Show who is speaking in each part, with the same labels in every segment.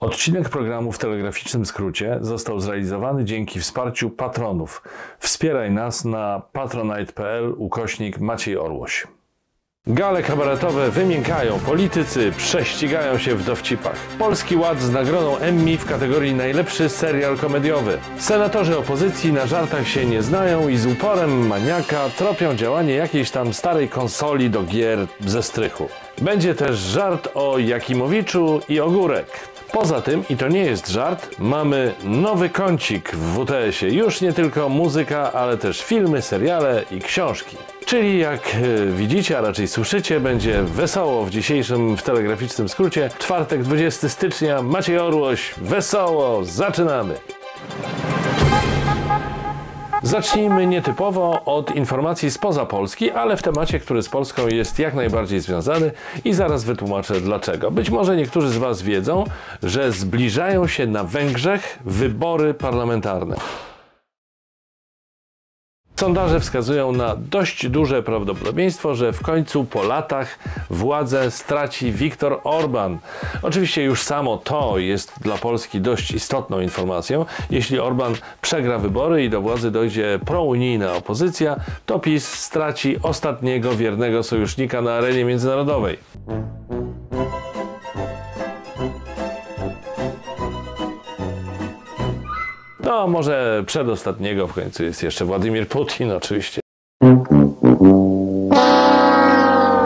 Speaker 1: Odcinek programu w telegraficznym skrócie został zrealizowany dzięki wsparciu patronów. Wspieraj nas na patronite.pl/Maciej Orłoś. Gale kabaretowe wymiękają, politycy prześcigają się w dowcipach. Polski Ład z nagrodą Emmy w kategorii najlepszy serial komediowy. Senatorzy opozycji na żartach się nie znają i z uporem maniaka tropią działanie jakiejś tam starej konsoli do gier ze strychu. Będzie też żart o Jakimowiczu i Ogórek. Poza tym, i to nie jest żart, mamy nowy kącik w WTS-ie. Już nie tylko muzyka, ale też filmy, seriale i książki. Czyli jak widzicie, a raczej słyszycie, będzie wesoło w dzisiejszym w telegraficznym skrócie. Czwartek, 20 stycznia, Maciej Orłoś, wesoło, zaczynamy! Zacznijmy nietypowo od informacji spoza Polski, ale w temacie, który z Polską jest jak najbardziej związany i zaraz wytłumaczę dlaczego. Być może niektórzy z Was wiedzą, że zbliżają się na Węgrzech wybory parlamentarne. Sondaże wskazują na dość duże prawdopodobieństwo, że w końcu po latach władzę straci Viktor Orbán. Oczywiście już samo to jest dla Polski dość istotną informacją. Jeśli Orbán przegra wybory i do władzy dojdzie prounijna opozycja, to PiS straci ostatniego wiernego sojusznika na arenie międzynarodowej. No, może przedostatniego, w końcu jest jeszcze Władimir Putin oczywiście.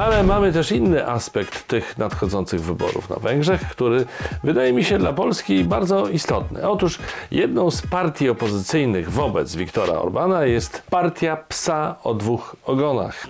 Speaker 1: Ale mamy też inny aspekt tych nadchodzących wyborów na Węgrzech, który wydaje mi się dla Polski bardzo istotny. Otóż jedną z partii opozycyjnych wobec Viktora Orbána jest partia psa o dwóch ogonach.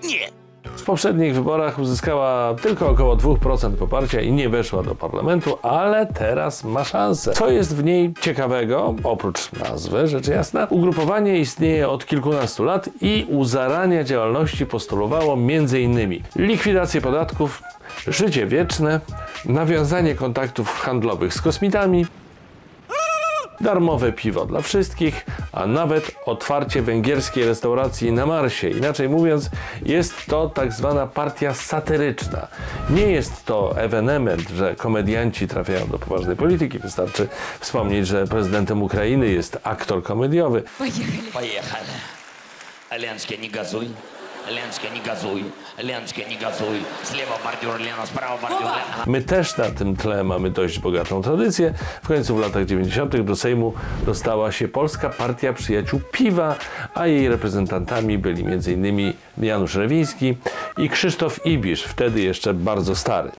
Speaker 1: Nie! W poprzednich wyborach uzyskała tylko około 2% poparcia i nie weszła do parlamentu, ale teraz ma szansę. Co jest w niej ciekawego, oprócz nazwy, rzecz jasna? Ugrupowanie istnieje od kilkunastu lat i u zarania działalności postulowało m.in. likwidację podatków, życie wieczne, nawiązanie kontaktów handlowych z kosmitami, darmowe piwo dla wszystkich, a nawet otwarcie węgierskiej restauracji na Marsie. Inaczej mówiąc, jest to tak zwana partia satyryczna. Nie jest to ewenement, że komedianci trafiają do poważnej polityki. Wystarczy wspomnieć, że prezydentem Ukrainy jest aktor komediowy.
Speaker 2: Поехали. Леночка, не газуй. Леночка, не газуй. Леночка, nie gazuj. Слева бордюр, Лена, справа бордюр, Лена.
Speaker 1: My też na tym tle mamy dość bogatą tradycję. W końcu w latach 90. do Sejmu dostała się Polska Partia Przyjaciół Piwa, a jej reprezentantami byli m.in. Janusz Rewiński i Krzysztof Ibisz, wtedy jeszcze bardzo stary.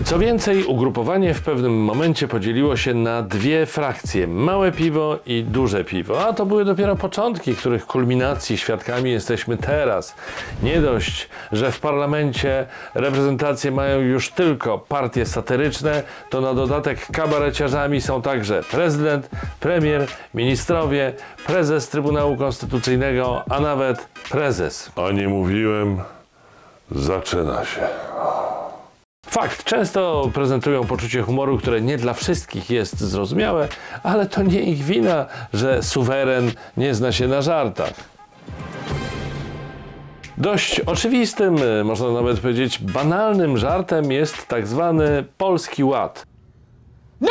Speaker 1: Co więcej, ugrupowanie w pewnym momencie podzieliło się na dwie frakcje, małe piwo i duże piwo, a to były dopiero początki, których kulminacji świadkami jesteśmy teraz. Nie dość, że w parlamencie reprezentacje mają już tylko partie satyryczne, to na dodatek kabareciarzami są także prezydent, premier, ministrowie, prezes Trybunału Konstytucyjnego, a nawet prezes.
Speaker 3: A nie mówiłem, zaczyna się.
Speaker 1: Fakt, często prezentują poczucie humoru, które nie dla wszystkich jest zrozumiałe, ale to nie ich wina, że suweren nie zna się na żartach. Dość oczywistym, można nawet powiedzieć banalnym żartem jest tak zwany Polski Ład. No!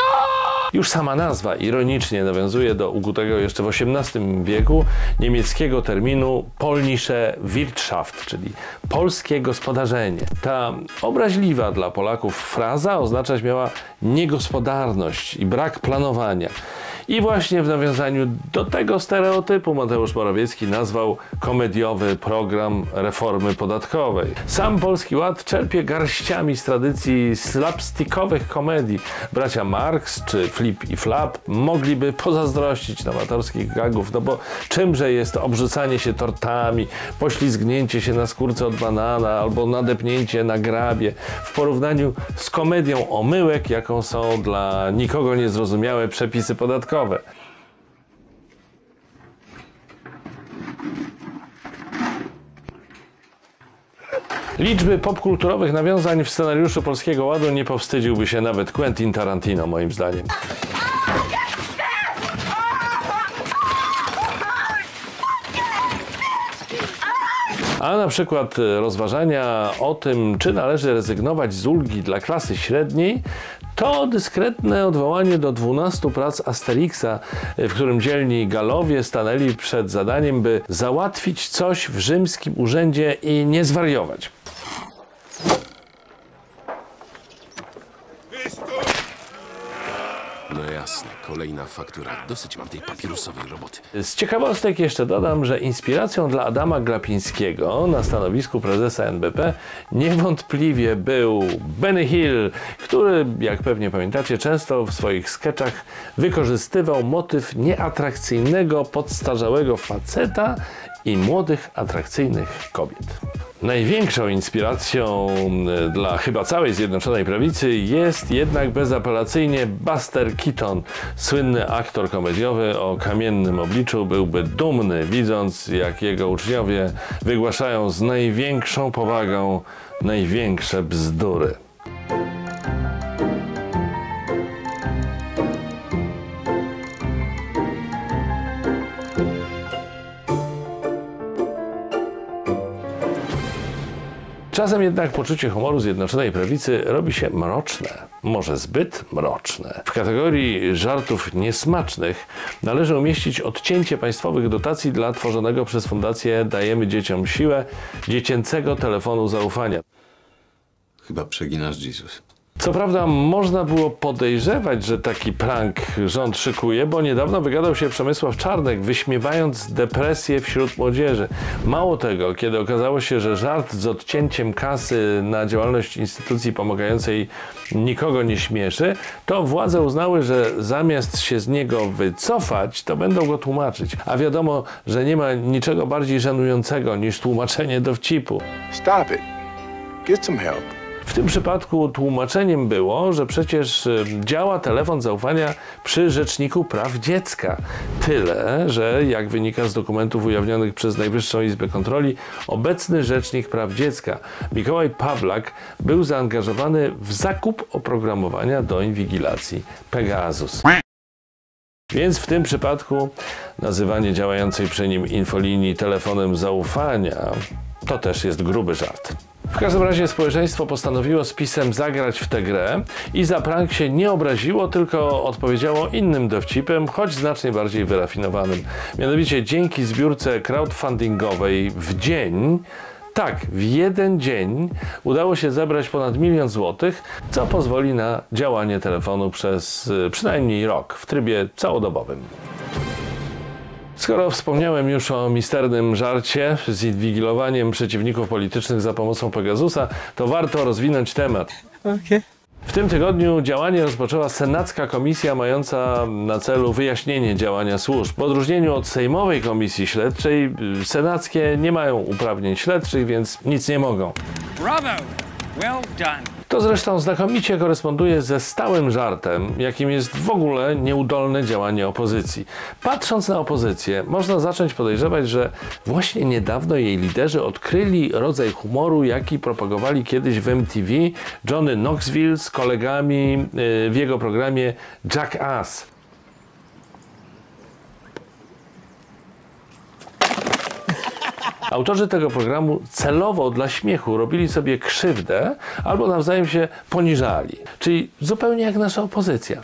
Speaker 1: Już sama nazwa ironicznie nawiązuje do ukutego jeszcze w XVIII wieku niemieckiego terminu Polnische Wirtschaft, czyli polskie gospodarzenie. Ta obraźliwa dla Polaków fraza oznaczać miała niegospodarność i brak planowania. I właśnie w nawiązaniu do tego stereotypu Mateusz Morawiecki nazwał komediowy program reformy podatkowej. Sam Polski Ład czerpie garściami z tradycji slapstickowych komedii. Bracia Marx czy Flip i Flap mogliby pozazdrościć nowatorskich gagów, no bo czymże jest obrzucanie się tortami, poślizgnięcie się na skórce od banana albo nadepnięcie na grabie w porównaniu z komedią omyłek, jaką są dla nikogo niezrozumiałe przepisy podatkowe. Liczby popkulturowych nawiązań w scenariuszu Polskiego Ładu nie powstydziłby się nawet Quentin Tarantino, moim zdaniem. A na przykład rozważania o tym, czy należy rezygnować z ulgi dla klasy średniej, to dyskretne odwołanie do 12 prac Asterixa, w którym dzielni Galowie stanęli przed zadaniem, by załatwić coś w rzymskim urzędzie i nie zwariować.
Speaker 4: No jasne, kolejna faktura. Dosyć mam tej papirusowej roboty.
Speaker 1: Z ciekawostek jeszcze dodam, że inspiracją dla Adama Glapińskiego na stanowisku prezesa NBP niewątpliwie był Benny Hill, który, jak pewnie pamiętacie, często w swoich sketchach wykorzystywał motyw nieatrakcyjnego, podstarzałego faceta i młodych, atrakcyjnych kobiet. Największą inspiracją dla chyba całej Zjednoczonej Prawicy jest jednak bezapelacyjnie Buster Keaton. Słynny aktor komediowy o kamiennym obliczu byłby dumny, widząc, jak jego uczniowie wygłaszają z największą powagą największe bzdury. Czasem jednak poczucie humoru Zjednoczonej Prawicy robi się mroczne, może zbyt mroczne. W kategorii żartów niesmacznych należy umieścić odcięcie państwowych dotacji dla tworzonego przez Fundację Dajemy Dzieciom Siłę dziecięcego telefonu zaufania.
Speaker 5: Chyba przeginasz, Jesus.
Speaker 1: Co prawda można było podejrzewać, że taki prank rząd szykuje, bo niedawno wygadał się Przemysław Czarnek, wyśmiewając depresję wśród młodzieży. Mało tego, kiedy okazało się, że żart z odcięciem kasy na działalność instytucji pomagającej nikogo nie śmieszy, to władze uznały, że zamiast się z niego wycofać, to będą go tłumaczyć. A wiadomo, że nie ma niczego bardziej żenującego niż tłumaczenie dowcipu.
Speaker 6: Stop it. Get some help.
Speaker 1: W tym przypadku tłumaczeniem było, że przecież działa telefon zaufania przy Rzeczniku Praw Dziecka. Tyle, że jak wynika z dokumentów ujawnionych przez Najwyższą Izbę Kontroli, obecny Rzecznik Praw Dziecka, Mikołaj Pawlak, był zaangażowany w zakup oprogramowania do inwigilacji Pegasus. Więc w tym przypadku nazywanie działającej przy nim infolinii telefonem zaufania to też jest gruby żart. W każdym razie społeczeństwo postanowiło z PiS-em zagrać w tę grę i za prank się nie obraziło, tylko odpowiedziało innym dowcipem, choć znacznie bardziej wyrafinowanym. Mianowicie dzięki zbiórce crowdfundingowej w dzień, tak, w jeden dzień udało się zebrać ponad 1 000 000 złotych, co pozwoli na działanie telefonu przez przynajmniej rok w trybie całodobowym. Skoro wspomniałem już o misternym żarcie z inwigilowaniem przeciwników politycznych za pomocą Pegasusa, to warto rozwinąć temat. W tym tygodniu działanie rozpoczęła Senacka Komisja mająca na celu wyjaśnienie działania służb. W odróżnieniu od Sejmowej Komisji Śledczej, senackie nie mają uprawnień śledczych, więc nic nie mogą.
Speaker 7: Bravo! Well done.
Speaker 1: To zresztą znakomicie koresponduje ze stałym żartem, jakim jest w ogóle nieudolne działanie opozycji. Patrząc na opozycję, można zacząć podejrzewać, że właśnie niedawno jej liderzy odkryli rodzaj humoru, jaki propagowali kiedyś w MTV Johnny Knoxville z kolegami w jego programie Jackass. Autorzy tego programu celowo dla śmiechu robili sobie krzywdę albo nawzajem się poniżali. Czyli zupełnie jak nasza opozycja.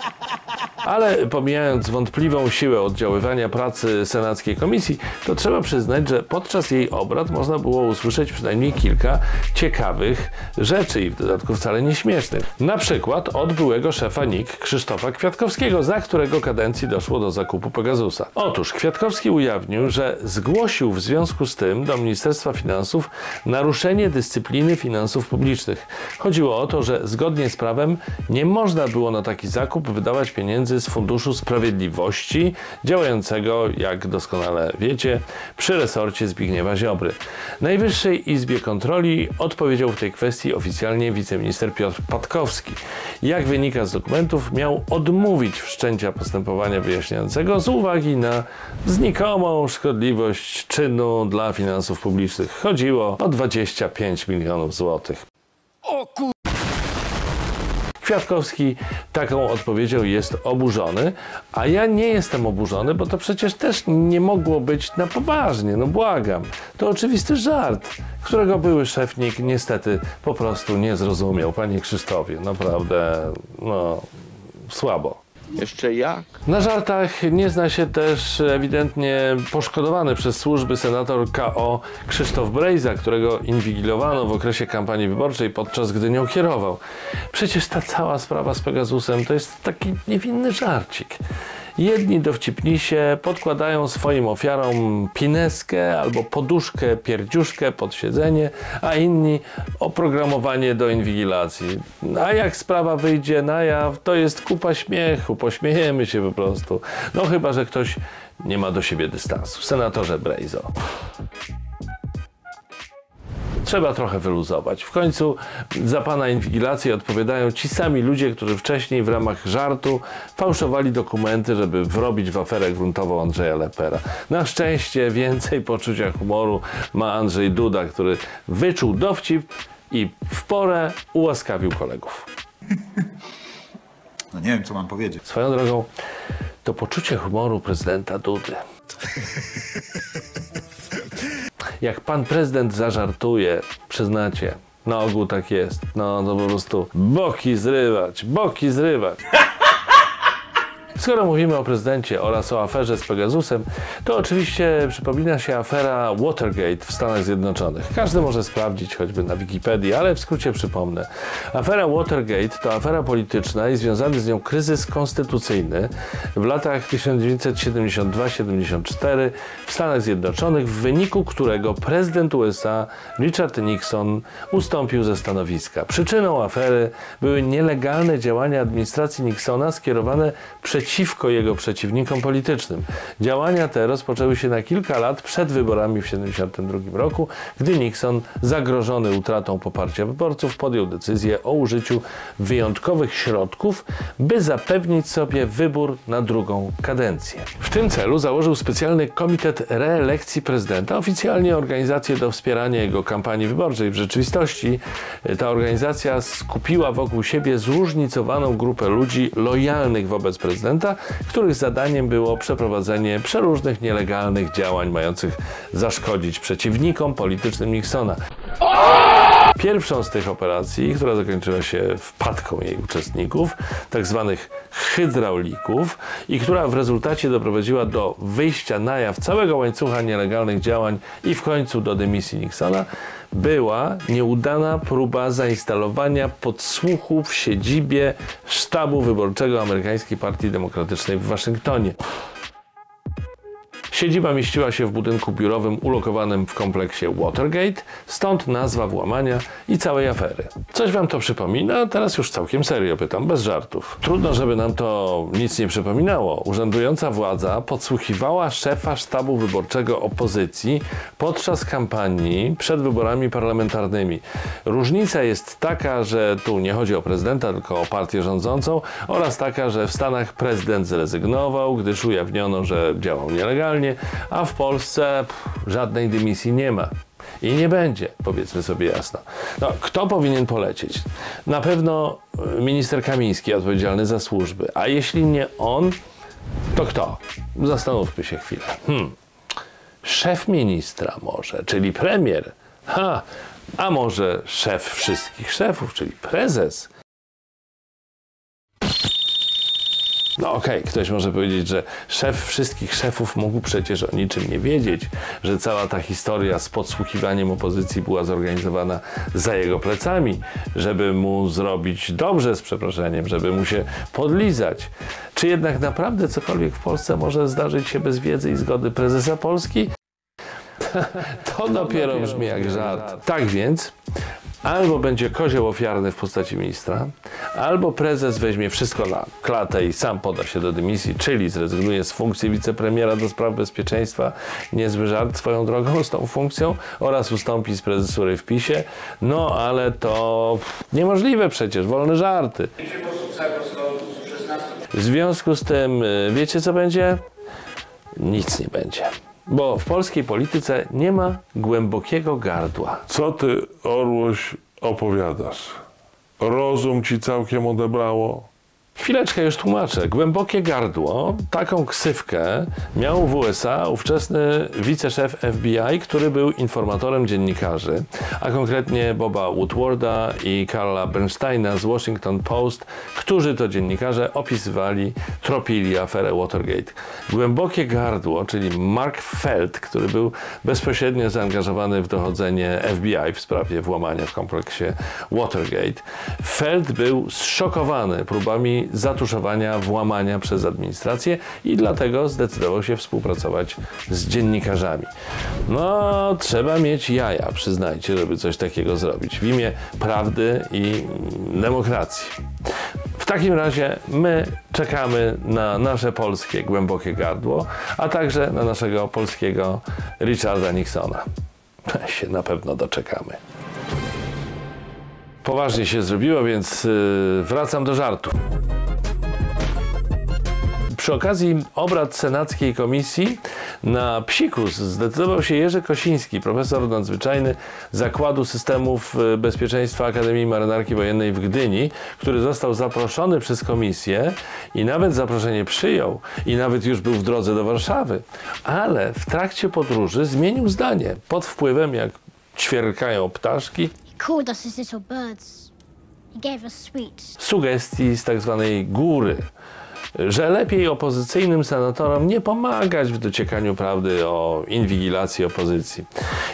Speaker 1: Ale pomijając wątpliwą siłę oddziaływania pracy senackiej komisji, to trzeba przyznać, że podczas jej obrad można było usłyszeć przynajmniej kilka ciekawych rzeczy i w dodatku wcale nieśmiesznych. Na przykład od byłego szefa NIK Krzysztofa Kwiatkowskiego, za którego kadencji doszło do zakupu Pegasusa. Otóż Kwiatkowski ujawnił, że zgłosił w związku z tym do Ministerstwa Finansów naruszenie dyscypliny finansów publicznych. Chodziło o to, że zgodnie z prawem nie można było na taki zakup wydawać pieniędzy z Funduszu Sprawiedliwości, działającego, jak doskonale wiecie, przy resorcie Zbigniewa Ziobry. Najwyższej Izbie Kontroli odpowiedział w tej kwestii oficjalnie wiceminister Piotr Patkowski. Jak wynika z dokumentów, miał odmówić wszczęcia postępowania wyjaśniającego z uwagi na znikomą szkodliwość czynu dla finansów publicznych. Chodziło o 25 milionów złotych. Kwiatkowski taką odpowiedzią jest oburzony, a ja nie jestem oburzony, bo to przecież też nie mogło być na poważnie, no błagam. To oczywisty żart, którego były szef NIK niestety po prostu nie zrozumiał. Panie Krzysztofie, naprawdę, no, słabo.
Speaker 6: Jeszcze jak?
Speaker 1: Na żartach nie zna się też ewidentnie poszkodowany przez służby senator KO Krzysztof Brejza, którego inwigilowano w okresie kampanii wyborczej, podczas gdy nią kierował. Przecież ta cała sprawa z Pegasusem to jest taki niewinny żarcik. Jedni dowcipnisie podkładają swoim ofiarom pineskę albo poduszkę, pierdziuszkę pod siedzenie, a inni oprogramowanie do inwigilacji. A jak sprawa wyjdzie na jaw, to jest kupa śmiechu, pośmiejemy się po prostu. No chyba że ktoś nie ma do siebie dystansu. Senatorze Brejzo. Trzeba trochę wyluzować. W końcu za pana inwigilację odpowiadają ci sami ludzie, którzy wcześniej w ramach żartu fałszowali dokumenty, żeby wrobić w aferę gruntową Andrzeja Lepera. Na szczęście więcej poczucia humoru ma Andrzej Duda, który wyczuł dowcip i w porę ułaskawił kolegów.
Speaker 8: No nie wiem, co mam powiedzieć.
Speaker 1: Swoją drogą, to poczucie humoru prezydenta Dudy. Jak pan prezydent zażartuje, przyznacie, na ogół tak jest. No to po prostu boki zrywać, boki zrywać. Skoro mówimy o prezydencie oraz o aferze z Pegasusem, to oczywiście przypomina się afera Watergate w Stanach Zjednoczonych. Każdy może sprawdzić choćby na Wikipedii, ale w skrócie przypomnę. Afera Watergate to afera polityczna i związany z nią kryzys konstytucyjny w latach 1972-74 w Stanach Zjednoczonych, w wyniku którego prezydent USA Richard Nixon ustąpił ze stanowiska. Przyczyną afery były nielegalne działania administracji Nixona skierowane przeciwko jego przeciwnikom politycznym. Działania te rozpoczęły się na kilka lat przed wyborami w 1972 roku, gdy Nixon, zagrożony utratą poparcia wyborców, podjął decyzję o użyciu wyjątkowych środków, by zapewnić sobie wybór na drugą kadencję. W tym celu założył specjalny komitet reelekcji prezydenta, oficjalnie organizację do wspierania jego kampanii wyborczej. W rzeczywistości ta organizacja skupiła wokół siebie zróżnicowaną grupę ludzi lojalnych wobec prezydenta, których zadaniem było przeprowadzenie przeróżnych nielegalnych działań mających zaszkodzić przeciwnikom politycznym Nixona. Pierwszą z tych operacji, która zakończyła się wpadką jej uczestników, tak zwanych hydraulików, i która w rezultacie doprowadziła do wyjścia na jaw całego łańcucha nielegalnych działań i w końcu do dymisji Nixona, była nieudana próba zainstalowania podsłuchu w siedzibie sztabu wyborczego amerykańskiej Partii Demokratycznej w Waszyngtonie. Siedziba mieściła się w budynku biurowym ulokowanym w kompleksie Watergate, stąd nazwa włamania i całej afery. Coś wam to przypomina? Teraz już całkiem serio pytam, bez żartów. Trudno, żeby nam to nic nie przypominało. Urzędująca władza podsłuchiwała szefa sztabu wyborczego opozycji podczas kampanii przed wyborami parlamentarnymi. Różnica jest taka, że tu nie chodzi o prezydenta, tylko o partię rządzącą, oraz taka, że w Stanach prezydent zrezygnował, gdyż ujawniono, że działał nielegalnie, a w Polsce żadnej dymisji nie ma. I nie będzie, powiedzmy sobie jasno. No, kto powinien polecieć? Na pewno minister Kamiński, odpowiedzialny za służby. A jeśli nie on, to kto? Zastanówmy się chwilę. Szef ministra może, czyli premier. A może szef wszystkich szefów, czyli prezes. No okej, ktoś może powiedzieć, że szef wszystkich szefów mógł przecież o niczym nie wiedzieć, że cała ta historia z podsłuchiwaniem opozycji była zorganizowana za jego plecami, żeby mu zrobić dobrze, z przeproszeniem, żeby mu się podlizać. Czy jednak naprawdę cokolwiek w Polsce może zdarzyć się bez wiedzy i zgody prezesa Polski? To dopiero brzmi jak żart. Tak więc albo będzie kozioł ofiarny w postaci ministra, albo prezes weźmie wszystko na klatę i sam poda się do dymisji, czyli zrezygnuje z funkcji wicepremiera do spraw bezpieczeństwa, niezły żart swoją drogą z tą funkcją, oraz ustąpi z prezesury w PiS-ie. No ale to niemożliwe przecież, wolne żarty. W związku z tym wiecie co będzie? Nic nie będzie. Bo w polskiej polityce nie ma głębokiego gardła.
Speaker 3: Co ty, Orłoś, opowiadasz? Rozum ci całkiem odebrało?
Speaker 1: Chwileczkę już tłumaczę. Głębokie gardło, taką ksywkę miał w USA ówczesny wiceszef FBI, który był informatorem dziennikarzy, a konkretnie Boba Woodwarda i Carla Bernsteina z Washington Post, którzy to dziennikarze opisywali, tropili aferę Watergate. Głębokie gardło, czyli Mark Felt, który był bezpośrednio zaangażowany w dochodzenie FBI w sprawie włamania w kompleksie Watergate. Felt był zszokowany próbami zatuszowania włamania przez administrację i dlatego zdecydował się współpracować z dziennikarzami. No, trzeba mieć jaja, przyznajcie, żeby coś takiego zrobić w imię prawdy i demokracji. W takim razie my czekamy na nasze polskie głębokie gardło, a także na naszego polskiego Richarda Nixona. Się na pewno doczekamy. Poważnie się zrobiło, więc wracam do żartu. Przy okazji obrad senackiej komisji na psikus zdecydował się Jerzy Kosiński, profesor nadzwyczajny Zakładu Systemów Bezpieczeństwa Akademii Marynarki Wojennej w Gdyni, który został zaproszony przez komisję i nawet zaproszenie przyjął i nawet już był w drodze do Warszawy, ale w trakcie podróży zmienił zdanie pod wpływem, jak ćwierkają ptaszki,
Speaker 8: called us his little birds. He gave us sweets.
Speaker 1: sugestii z tak zwanej góry, że lepiej opozycyjnym senatorom nie pomagać w dociekaniu prawdy o inwigilacji opozycji.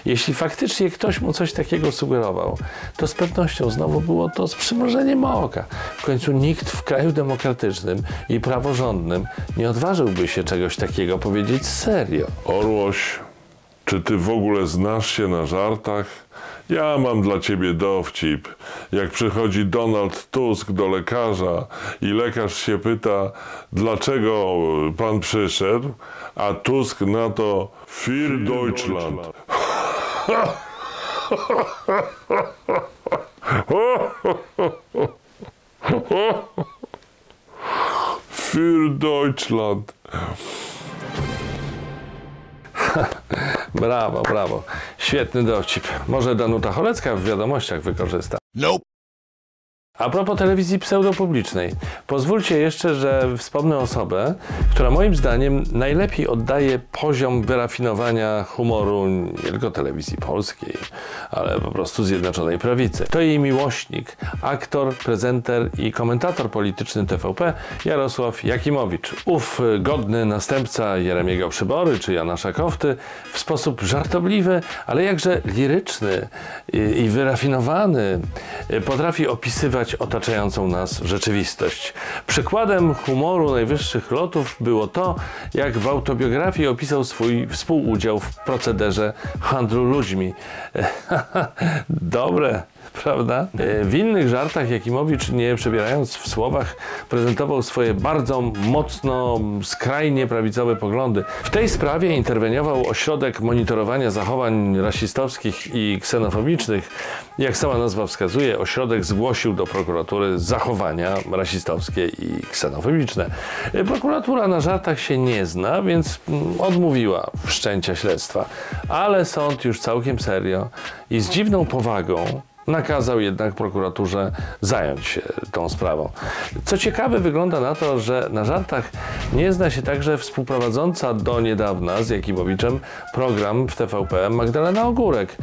Speaker 1: Jeśli faktycznie ktoś mu coś takiego sugerował, to z pewnością znowu było to z przymrużeniem oka. W końcu nikt w kraju demokratycznym i praworządnym nie odważyłby się czegoś takiego powiedzieć serio.
Speaker 3: Orłoś, czy ty w ogóle znasz się na żartach? Ja mam dla ciebie dowcip. Jak przychodzi Donald Tusk do lekarza i lekarz się pyta, dlaczego pan przyszedł, a Tusk na to Für Deutschland. Für Deutschland.
Speaker 1: Brawo, brawo. Świetny dowcip. Może Danuta Cholecka w wiadomościach wykorzysta.
Speaker 4: Nope.
Speaker 1: A propos telewizji pseudopublicznej, pozwólcie jeszcze, że wspomnę osobę, która moim zdaniem najlepiej oddaje poziom wyrafinowania humoru nie tylko telewizji polskiej, ale po prostu Zjednoczonej Prawicy. To jej miłośnik, aktor, prezenter i komentator polityczny TVP Jarosław Jakimowicz. Ów godny następca Jeremiego Przybory czy Jana Szakowty w sposób żartobliwy, ale jakże liryczny i wyrafinowany potrafi opisywać otaczającą nas rzeczywistość. Przykładem humoru najwyższych lotów było to, jak w autobiografii opisał swój współudział w procederze handlu ludźmi. Dobre, prawda? W innych żartach Jakimowicz, nie przebierając w słowach, prezentował swoje bardzo mocno, skrajnie prawicowe poglądy. W tej sprawie interweniował Ośrodek Monitorowania Zachowań Rasistowskich i Ksenofobicznych. Jak sama nazwa wskazuje, ośrodek zgłosił do prokuratury zachowania rasistowskie i ksenofobiczne. Prokuratura na żartach się nie zna, więc odmówiła wszczęcia śledztwa. Ale sąd już całkiem serio i z dziwną powagą nakazał jednak prokuraturze zająć się tą sprawą. Co ciekawe, wygląda na to, że na żartach nie zna się także współprowadząca do niedawna z Jakimowiczem program w TVP Magdalena Ogórek.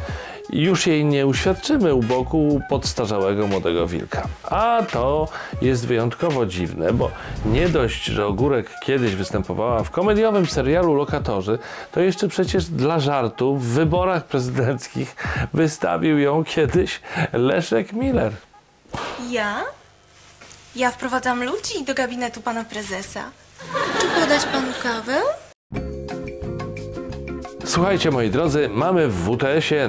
Speaker 1: Już jej nie uświadczymy u boku podstarzałego młodego wilka. A to jest wyjątkowo dziwne, bo nie dość, że Ogórek kiedyś występowała w komediowym serialu Lokatorzy, to jeszcze przecież dla żartu w wyborach prezydenckich wystawił ją kiedyś Leszek Miller.
Speaker 9: Ja? Ja wprowadzam ludzi do gabinetu pana prezesa. Czy podać panu kawę?
Speaker 1: Słuchajcie, moi drodzy, mamy w WTS-ie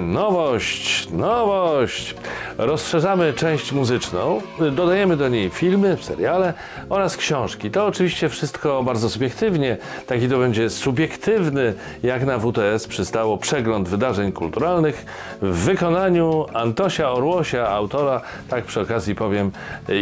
Speaker 1: nowość. Rozszerzamy część muzyczną, dodajemy do niej filmy, seriale oraz książki. To oczywiście wszystko bardzo subiektywnie, taki to będzie subiektywny, jak na WTS przystało, przegląd wydarzeń kulturalnych w wykonaniu Antosia Orłosia, autora, tak przy okazji powiem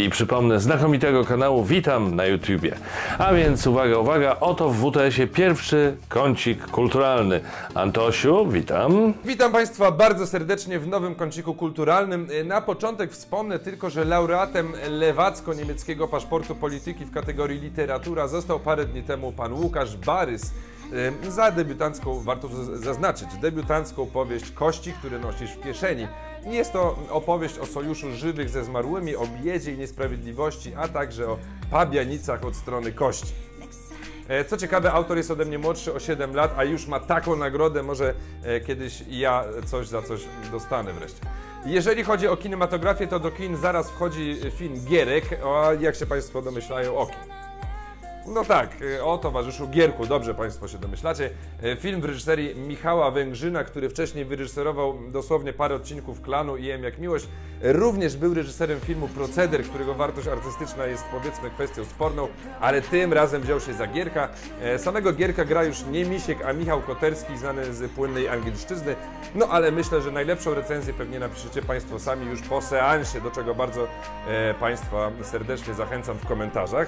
Speaker 1: i przypomnę, znakomitego kanału Witam na YouTubie. A więc uwaga, oto w WTS-ie pierwszy kącik kulturalny. Antosiu, witam.
Speaker 10: Witam Państwa bardzo serdecznie w nowym kąciku kulturalnym. Na początek wspomnę tylko, że laureatem lewacko-niemieckiego paszportu polityki w kategorii literatura został parę dni temu pan Łukasz Barys za debiutancką, warto zaznaczyć, debiutancką powieść Kości, które nosisz w kieszeni. Jest to opowieść o sojuszu żywych ze zmarłymi, o biedzie i niesprawiedliwości, a także o pabianicach od strony Kości. Co ciekawe, autor jest ode mnie młodszy o 7 lat, a już ma taką nagrodę, może kiedyś ja coś za coś dostanę wreszcie. Jeżeli chodzi o kinematografię, to do kin zaraz wchodzi film Gierek, a jak się Państwo domyślają, o kim? No tak, o towarzyszu Gierku, dobrze Państwo się domyślacie. Film w reżyserii Michała Węgrzyna, który wcześniej wyreżyserował dosłownie parę odcinków Klanu i Jem jak miłość. Również był reżyserem filmu Proceder, którego wartość artystyczna jest, powiedzmy, kwestią sporną, ale tym razem wziął się za Gierka. Samego Gierka gra już nie Misiek, a Michał Koterski, znany z płynnej angielszczyzny. No ale myślę, że najlepszą recenzję pewnie napiszecie Państwo sami już po seansie, do czego bardzo Państwa serdecznie zachęcam w komentarzach.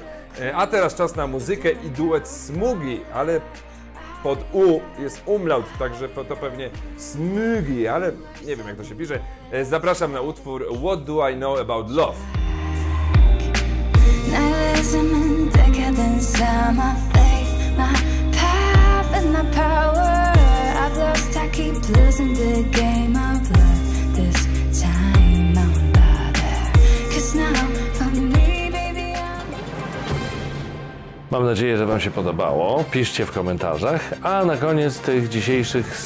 Speaker 10: A teraz czas na muzykę i duet Smugi, ale pod U jest umlaut, także to pewnie Smugi, ale nie wiem jak to się pisze. Zapraszam na utwór What Do I Know About Love.
Speaker 1: Mam nadzieję, że Wam się podobało. Piszcie w komentarzach. A na koniec tych dzisiejszych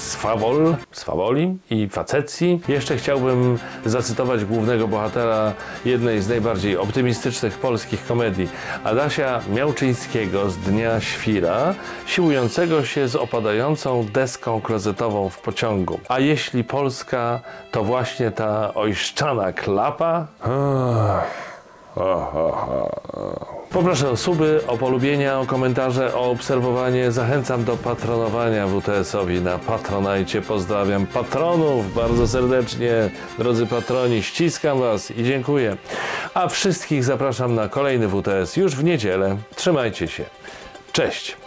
Speaker 1: swawoli i facecji jeszcze chciałbym zacytować głównego bohatera jednej z najbardziej optymistycznych polskich komedii, Adasia Miałczyńskiego z Dnia Świra, siłującego się z opadającą deską klozetową w pociągu. A jeśli Polska to właśnie ta ojszczana klapa? Poproszę o suby, o polubienia, o komentarze, o obserwowanie. Zachęcam do patronowania WTS-owi na Patronajcie. Pozdrawiam patronów bardzo serdecznie. Drodzy patroni, ściskam Was i dziękuję. A wszystkich zapraszam na kolejny WTS już w niedzielę. Trzymajcie się. Cześć!